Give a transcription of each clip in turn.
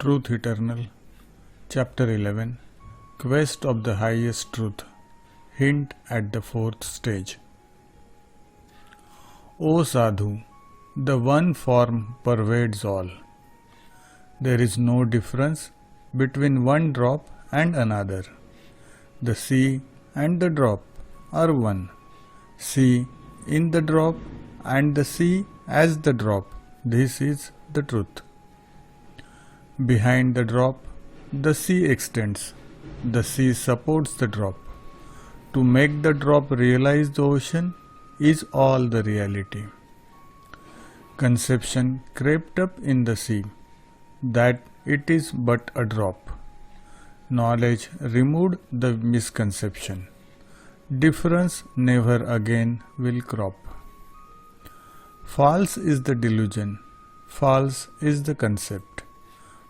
Truth Eternal, Chapter 11, Quest of the Highest Truth, Hint at the Fourth Stage. O Sadhu, the one form pervades all. There is no difference between one drop and another. The sea and the drop are one. Sea in the drop and the sea as the drop. This is the truth. Behind the drop, the sea extends. The sea supports the drop. To make the drop realize the ocean is all the reality. Conception crept up in the sea, that it is but a drop. Knowledge removed the misconception. Difference never again will crop. False is the delusion. False is the concept.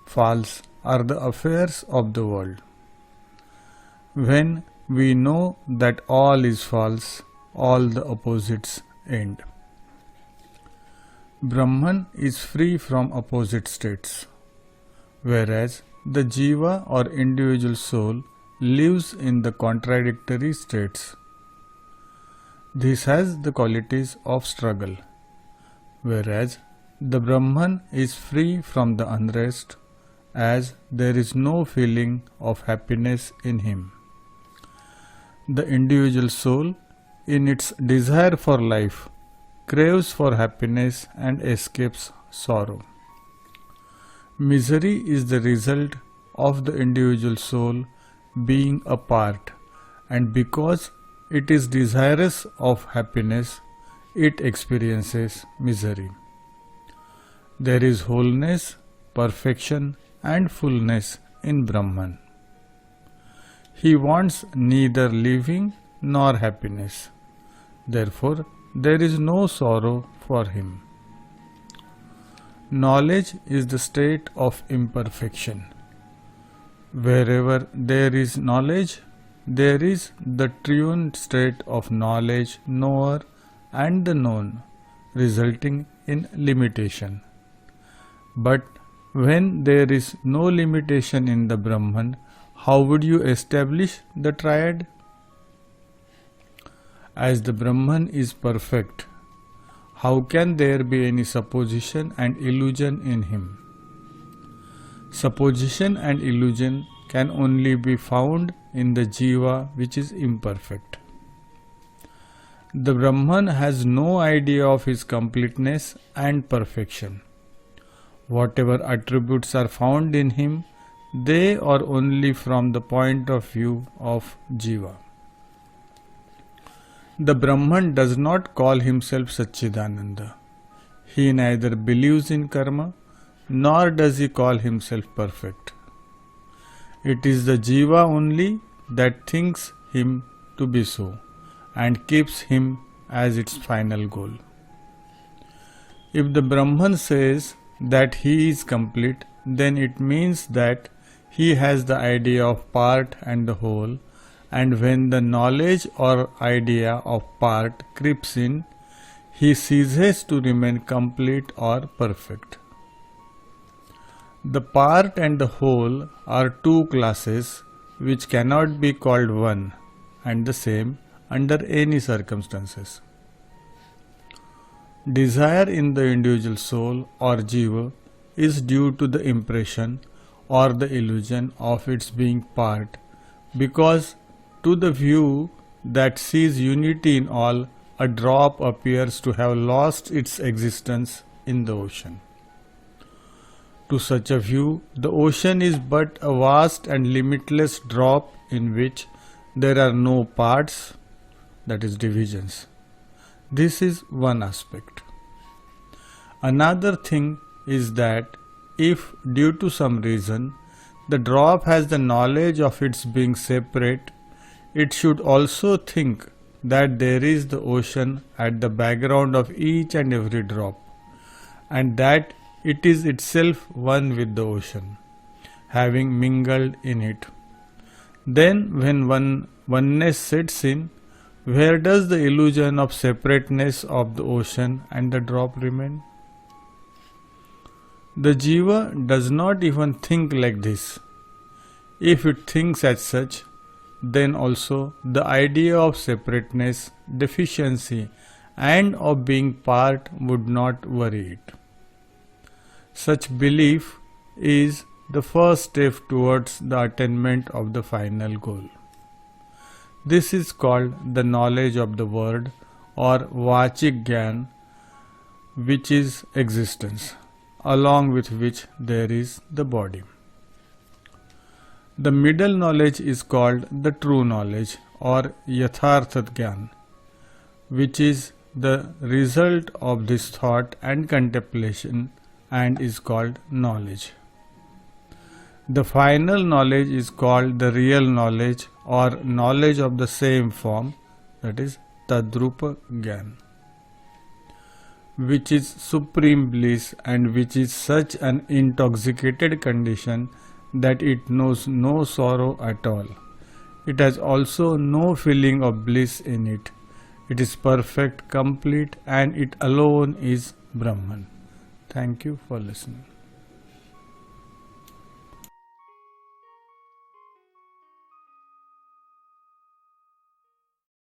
False are the affairs of the world. When we know that all is false, all the opposites end. Brahman is free from opposite states, whereas the jiva or individual soul lives in the contradictory states. This has the qualities of struggle, whereas the Brahman is free from the unrest, as there is no feeling of happiness in him. The individual soul, in its desire for life, craves for happiness and escapes sorrow. Misery is the result of the individual soul being apart, and because it is desirous of happiness, it experiences misery. There is wholeness, perfection, and fullness in Brahman. He wants neither living nor happiness. Therefore, there is no sorrow for him. Knowledge is the state of imperfection. Wherever there is knowledge, there is the truant state of knowledge, knower, and the known, resulting in limitation. But when there is no limitation in the Brahman, how would you establish the triad? As the Brahman is perfect, how can there be any supposition and illusion in him? Supposition and illusion can only be found in the jiva which is imperfect. The Brahman has no idea of his completeness and perfection. Whatever attributes are found in him, they are only from the point of view of jiva. The Brahman does not call himself Satchidananda. He neither believes in karma, nor does he call himself perfect. It is the jiva only that thinks him to be so, and keeps him as its final goal. If the Brahman says that he is complete, then it means that he has the idea of part and the whole, and when the knowledge or idea of part creeps in, he ceases to remain complete or perfect. The part and the whole are two classes which cannot be called one and the same under any circumstances. Desire in the individual soul or jiva is due to the impression or the illusion of its being part, because to the view that sees unity in all, a drop appears to have lost its existence in the ocean. To such a view, the ocean is but a vast and limitless drop in which there are no parts, that is divisions. This is one aspect. Another thing is that if, due to some reason, the drop has the knowledge of its being separate, it should also think that there is the ocean at the background of each and every drop, and that it is itself one with the ocean, having mingled in it. Then when oneness sets in, where does the illusion of separateness of the ocean and the drop remain? The Jiva does not even think like this. If it thinks as such, then also the idea of separateness, deficiency, and of being part would not worry it. Such belief is the first step towards the attainment of the final goal. This is called the knowledge of the word or Vachik Gyan, which is existence, along with which there is the body. The middle knowledge is called the true knowledge or Yatharthat Gyan, which is the result of this thought and contemplation and is called knowledge. The final knowledge is called the real knowledge or knowledge of the same form, that is Tadrupa Gyan, which is supreme bliss and which is such an intoxicated condition that it knows no sorrow at all. It has also no feeling of bliss in it. It is perfect, complete, and it alone is Brahman. Thank you for listening.